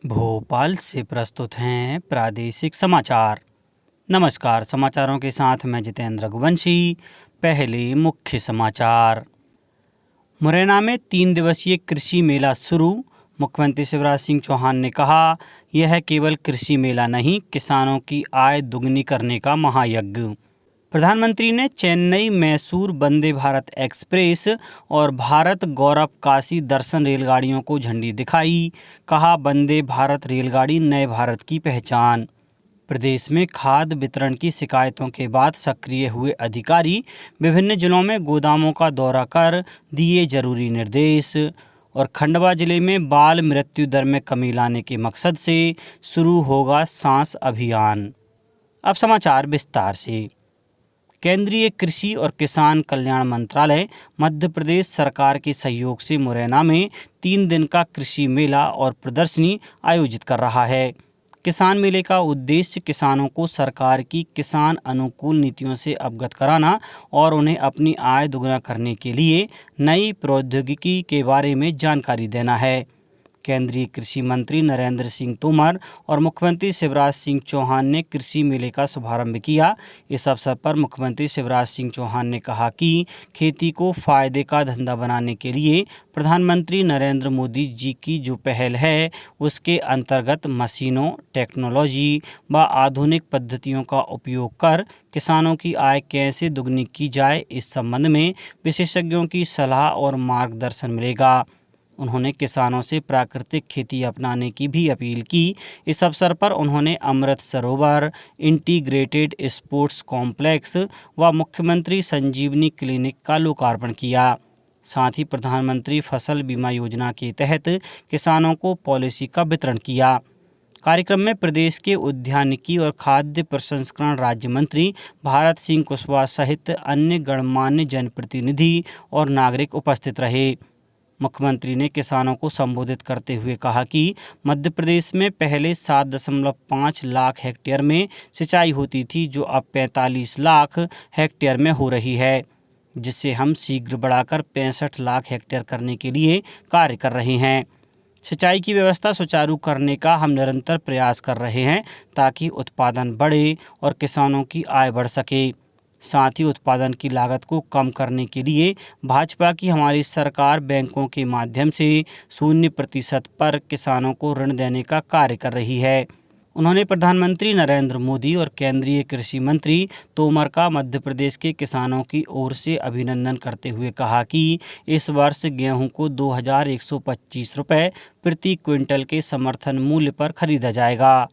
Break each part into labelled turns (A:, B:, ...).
A: भोपाल से प्रस्तुत हैं प्रादेशिक समाचार। नमस्कार, समाचारों के साथ मैं जितेंद्र रघुवंशी। पहले मुख्य समाचार। मुरैना में 3 दिवसीय कृषि मेला शुरू। मुख्यमंत्री शिवराज सिंह चौहान ने कहा, यह केवल कृषि मेला नहीं, किसानों की आय दुगनी करने का महायज्ञ। प्रधानमंत्री ने चेन्नई मैसूर वंदे भारत एक्सप्रेस और भारत गौरव काशी दर्शन रेलगाड़ियों को झंडी दिखाई। कहा, वंदे भारत रेलगाड़ी नए भारत की पहचान। प्रदेश में खाद्य वितरण की शिकायतों के बाद सक्रिय हुए अधिकारी विभिन्न जिलों में गोदामों का दौरा कर दिए जरूरी निर्देश। और खंडवा जिले में बाल मृत्यु दर में कमी लाने के मकसद से शुरू होगा सांस अभियान। अब समाचार विस्तार से। केंद्रीय कृषि और किसान कल्याण मंत्रालय मध्य प्रदेश सरकार के सहयोग से मुरैना में 3 दिन का कृषि मेला और प्रदर्शनी आयोजित कर रहा है। किसान मेले का उद्देश्य किसानों को सरकार की किसान अनुकूल नीतियों से अवगत कराना और उन्हें अपनी आय दोगुना करने के लिए नई प्रौद्योगिकी के बारे में जानकारी देना है। केंद्रीय कृषि मंत्री नरेंद्र सिंह तोमर और मुख्यमंत्री शिवराज सिंह चौहान ने कृषि मेले का शुभारंभ किया। इस अवसर पर मुख्यमंत्री शिवराज सिंह चौहान ने कहा कि खेती को फायदे का धंधा बनाने के लिए प्रधानमंत्री नरेंद्र मोदी जी की जो पहल है, उसके अंतर्गत मशीनों, टेक्नोलॉजी व आधुनिक पद्धतियों का उपयोग कर किसानों की आय कैसे दुगनी की जाए, इस संबंध में विशेषज्ञों की सलाह और मार्गदर्शन मिलेगा। उन्होंने किसानों से प्राकृतिक खेती अपनाने की भी अपील की। इस अवसर पर उन्होंने Amrit Sarovar, integrated sports complex व मुख्यमंत्री संजीवनी क्लिनिक का लोकार्पण किया। साथ ही प्रधानमंत्री फसल बीमा योजना के तहत किसानों को पॉलिसी का वितरण किया। कार्यक्रम में प्रदेश के उद्यानिकी और खाद्य प्रसंस्करण राज्य मंत्री भारत सिंह कुशवाहा सहित अन्य गणमान्य जनप्रतिनिधि और नागरिक उपस्थित रहे। मुख्यमंत्री ने किसानों को संबोधित करते हुए कहा कि मध्य प्रदेश में पहले 7.5 लाख हेक्टेयर में सिंचाई होती थी, जो अब 45 लाख हेक्टेयर में हो रही है, जिसे हम शीघ्र बढ़ाकर 65 लाख हेक्टेयर करने के लिए कार्य कर रहे हैं। सिंचाई की व्यवस्था सुचारू करने का हम निरंतर प्रयास कर रहे हैं ताकि उत्पादन बढ़े और किसानों की आय बढ़ सके। साथ ही उत्पादन की लागत को कम करने के लिए भाजपा की हमारी सरकार बैंकों के माध्यम से 0% पर किसानों को ऋण देने का कार्य कर रही है। उन्होंने प्रधानमंत्री नरेंद्र मोदी और केंद्रीय कृषि मंत्री तोमर का मध्य प्रदेश के किसानों की ओर से अभिनंदन करते हुए कहा कि इस वर्ष गेहूं को 2125 रुपये प्रति क्विंटल के समर्थन मूल्य पर खरीदा जाएगा।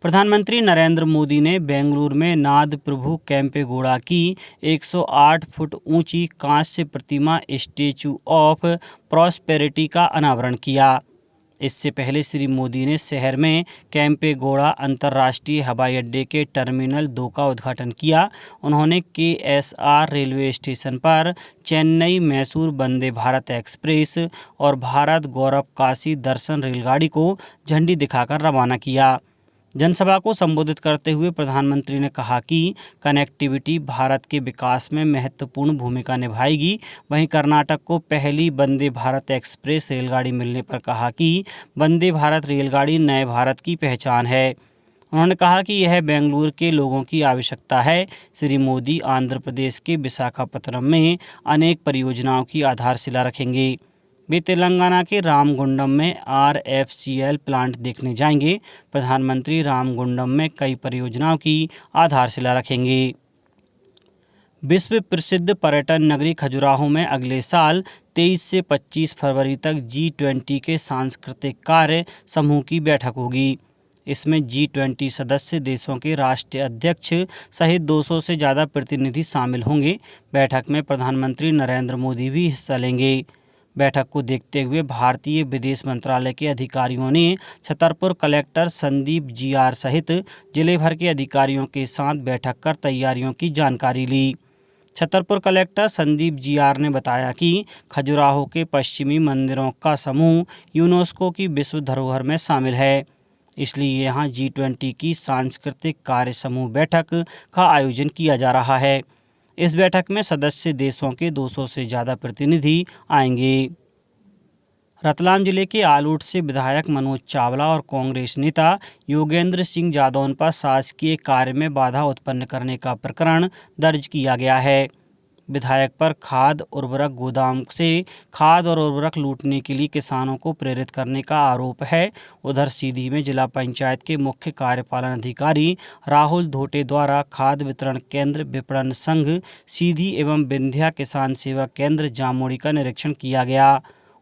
A: प्रधानमंत्री नरेंद्र मोदी ने बेंगलुरु में नाद प्रभु केम्पेगौड़ा की 108 फुट ऊंची कांस्य प्रतिमा स्टैच्यू ऑफ प्रॉस्पेरिटी का अनावरण किया। इससे पहले श्री मोदी ने शहर में केम्पेगौड़ा अंतर्राष्ट्रीय हवाई अड्डे के टर्मिनल 2 का उद्घाटन किया। उन्होंने KSR रेलवे स्टेशन पर चेन्नई मैसूर वंदे भारत एक्सप्रेस और भारत गौरव काशी दर्शन रेलगाड़ी को झंडी दिखाकर रवाना किया। जनसभा को संबोधित करते हुए प्रधानमंत्री ने कहा कि कनेक्टिविटी भारत के विकास में महत्वपूर्ण भूमिका निभाएगी। वहीं कर्नाटक को पहली वंदे भारत एक्सप्रेस रेलगाड़ी मिलने पर कहा कि वंदे भारत रेलगाड़ी नए भारत की पहचान है। उन्होंने कहा कि यह बेंगलुरु के लोगों की आवश्यकता है। श्री मोदी आंध्र प्रदेश के विशाखापत्तनम में अनेक परियोजनाओं की आधारशिला रखेंगे। वे तेलंगाना के रामगुंडम में RFCL प्लांट देखने जाएंगे। प्रधानमंत्री रामगुंडम में कई परियोजनाओं की आधारशिला रखेंगे। विश्व प्रसिद्ध पर्यटन नगरी खजुराहो में अगले साल 23 से 25 फरवरी तक G20 के सांस्कृतिक कार्य समूह की बैठक होगी। इसमें G20 सदस्य देशों के राष्ट्रीय अध्यक्ष सहित 200 से ज़्यादा प्रतिनिधि शामिल होंगे। बैठक में प्रधानमंत्री नरेंद्र मोदी भी हिस्सा लेंगे। बैठक को देखते हुए भारतीय विदेश मंत्रालय के अधिकारियों ने छतरपुर कलेक्टर संदीप GR सहित जिले भर के अधिकारियों के साथ बैठक कर तैयारियों की जानकारी ली। छतरपुर कलेक्टर संदीप GR ने बताया कि खजुराहो के पश्चिमी मंदिरों का समूह यूनेस्को की विश्व धरोहर में शामिल है, इसलिए यहाँ G20 की सांस्कृतिक कार्य समूह बैठक का आयोजन किया जा रहा है। इस बैठक में सदस्य देशों के 200 से ज़्यादा प्रतिनिधि आएंगे। रतलाम जिले के आलोट से विधायक मनोज चावला और कांग्रेस नेता योगेंद्र सिंह जादौन पर शासकीय कार्य में बाधा उत्पन्न करने का प्रकरण दर्ज किया गया है। विधायक पर खाद उर्वरक गोदाम से खाद और उर्वरक लूटने के लिए किसानों को प्रेरित करने का आरोप है। उधर सीधी में जिला पंचायत के मुख्य कार्यपालन अधिकारी राहुल धोटे द्वारा खाद वितरण केंद्र विपणन संघ सीधी एवं विंध्या किसान सेवा केंद्र जामोड़ी का निरीक्षण किया गया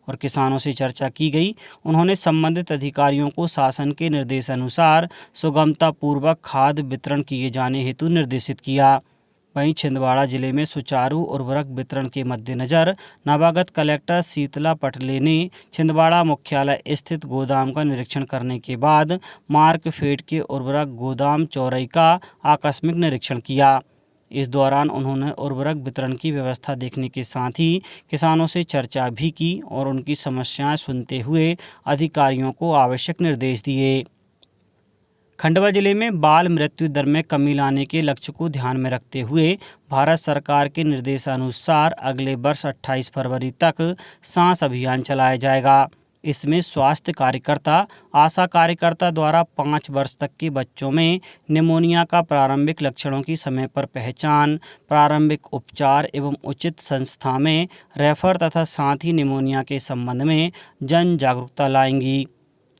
A: और किसानों से चर्चा की गई। उन्होंने संबंधित अधिकारियों को शासन के निर्देशानुसार सुगमतापूर्वक खाद वितरण किए जाने हेतु निर्देशित किया। वहीं छिंदवाड़ा जिले में सुचारू उर्वरक वितरण के मद्देनजर नवागत कलेक्टर शीतला पटले ने छिंदवाड़ा मुख्यालय स्थित गोदाम का निरीक्षण करने के बाद मार्कफेड के उर्वरक गोदाम चौरई का आकस्मिक निरीक्षण किया। इस दौरान उन्होंने उर्वरक वितरण की व्यवस्था देखने के साथ ही किसानों से चर्चा भी की और उनकी समस्याएं सुनते हुए अधिकारियों को आवश्यक निर्देश दिए। खंडवा जिले में बाल मृत्यु दर में कमी लाने के लक्ष्य को ध्यान में रखते हुए भारत सरकार के निर्देशानुसार अगले वर्ष 28 फरवरी तक सांस अभियान चलाया जाएगा। इसमें स्वास्थ्य कार्यकर्ता, आशा कार्यकर्ता द्वारा 5 वर्ष तक के बच्चों में निमोनिया का प्रारंभिक लक्षणों की समय पर पहचान, प्रारंभिक उपचार एवं उचित संस्था में रेफर तथा साथ ही निमोनिया के संबंध में जन जागरूकता लाएंगी,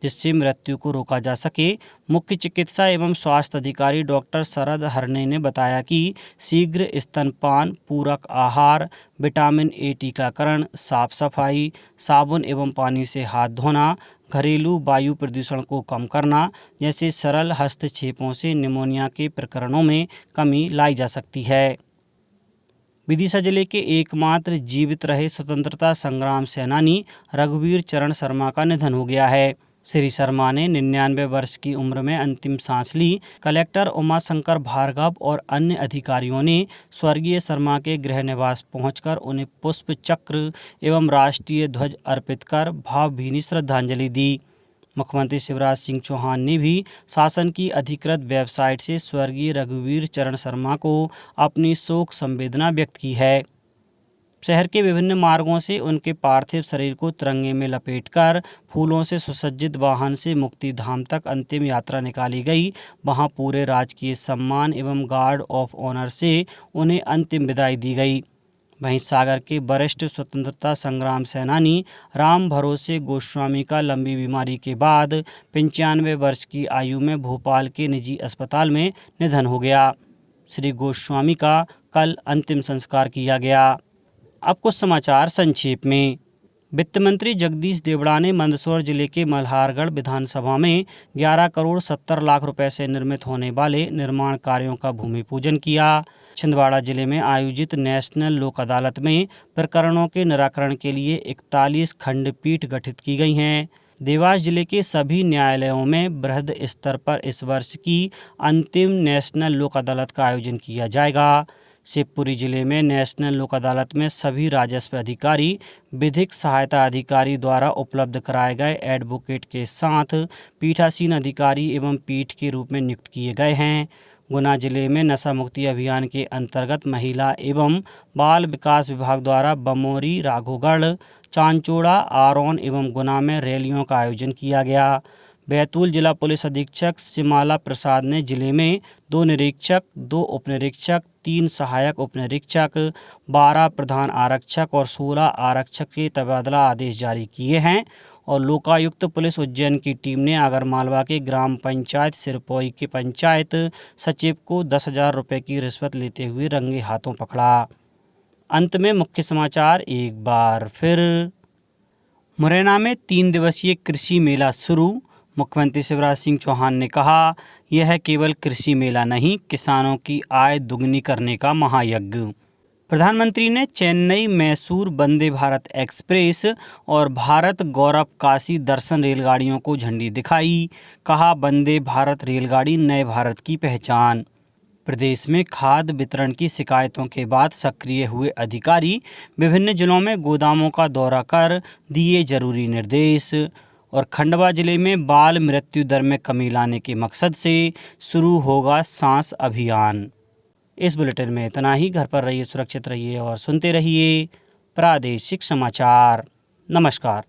A: जिससे मृत्यु को रोका जा सके। मुख्य चिकित्सा एवं स्वास्थ्य अधिकारी डॉक्टर शरद हरणे ने बताया कि शीघ्र स्तनपान, पूरक आहार, विटामिन ए टीकाकरण, साफ सफाई, साबुन एवं पानी से हाथ धोना, घरेलू वायु प्रदूषण को कम करना जैसे सरल हस्तक्षेपों से निमोनिया के प्रकरणों में कमी लाई जा सकती है। विदिशा जिले के एकमात्र जीवित रहे स्वतंत्रता संग्राम सेनानी रघुवीर चरण शर्मा का निधन हो गया है। श्री शर्मा ने 99 वर्ष की उम्र में अंतिम सांस ली। कलेक्टर उमाशंकर भार्गव और अन्य अधिकारियों ने स्वर्गीय शर्मा के गृह निवास पहुंचकर उन्हें पुष्प चक्र एवं राष्ट्रीय ध्वज अर्पित कर भावभीनी श्रद्धांजलि दी। मुख्यमंत्री शिवराज सिंह चौहान ने भी शासन की अधिकृत वेबसाइट से स्वर्गीय रघुवीर चरण शर्मा को अपनी शोक संवेदना व्यक्त की है। शहर के विभिन्न मार्गों से उनके पार्थिव शरीर को तिरंगे में लपेटकर फूलों से सुसज्जित वाहन से मुक्ति धाम तक अंतिम यात्रा निकाली गई। वहां पूरे राजकीय सम्मान एवं गार्ड ऑफ ऑनर से उन्हें अंतिम विदाई दी गई। वहीं सागर के वरिष्ठ स्वतंत्रता संग्राम सेनानी राम भरोसे गोस्वामी का लंबी बीमारी के बाद 95 वर्ष की आयु में भोपाल के निजी अस्पताल में निधन हो गया। श्री गोस्वामी का कल अंतिम संस्कार किया गया। अब कुछ समाचार संक्षेप में। वित्त मंत्री जगदीश देवड़ा ने मंदसौर जिले के मल्हारगढ़ विधानसभा में 11 करोड़ 70 लाख रुपए से निर्मित होने वाले निर्माण कार्यों का भूमि पूजन किया। छिंदवाड़ा जिले में आयोजित नेशनल लोक अदालत में प्रकरणों के निराकरण के लिए 41 खंडपीठ गठित की गई हैं। देवास जिले के सभी न्यायालयों में वृहद स्तर पर इस वर्ष की अंतिम नेशनल लोक अदालत का आयोजन किया जाएगा। शिवपुरी जिले में नेशनल लोक अदालत में सभी राजस्व अधिकारी, विधिक सहायता अधिकारी द्वारा उपलब्ध कराए गए एडवोकेट के साथ पीठासीन अधिकारी एवं पीठ के रूप में नियुक्त किए गए हैं। गुना जिले में नशा मुक्ति अभियान के अंतर्गत महिला एवं बाल विकास विभाग द्वारा बमोरी, राघोगढ़, चांचोड़ा, आरोन एवं गुना में रैलियों का आयोजन किया गया। बैतूल जिला पुलिस अधीक्षक सिमाला प्रसाद ने जिले में 2 निरीक्षक, 2 उपनिरीक्षक, 3 सहायक उपनिरीक्षक, 12 प्रधान आरक्षक और 16 आरक्षक के तबादला आदेश जारी किए हैं। और लोकायुक्त पुलिस उज्जैन की टीम ने आगरमालवा के ग्राम पंचायत सिरपोई के पंचायत सचिव को 10,000 रुपये की रिश्वत लेते हुए रंगे हाथों पकड़ा। अंत में मुख्य समाचार एक बार फिर। मुरैना में 3 दिवसीय कृषि मेला शुरू। मुख्यमंत्री शिवराज सिंह चौहान ने कहा, यह केवल कृषि मेला नहीं, किसानों की आय दुगनी करने का महायज्ञ। प्रधानमंत्री ने चेन्नई मैसूर वंदे भारत एक्सप्रेस और भारत गौरव काशी दर्शन रेलगाड़ियों को झंडी दिखाई। कहा, वंदे भारत रेलगाड़ी नए भारत की पहचान। प्रदेश में खाद वितरण की शिकायतों के बाद सक्रिय हुए अधिकारी विभिन्न जिलों में गोदामों का दौरा कर दिए जरूरी निर्देश। और खंडवा जिले में बाल मृत्यु दर में कमी लाने के मकसद से शुरू होगा सांस अभियान। इस बुलेटिन में इतना ही। घर पर रहिए, सुरक्षित रहिए और सुनते रहिए प्रादेशिक समाचार। नमस्कार।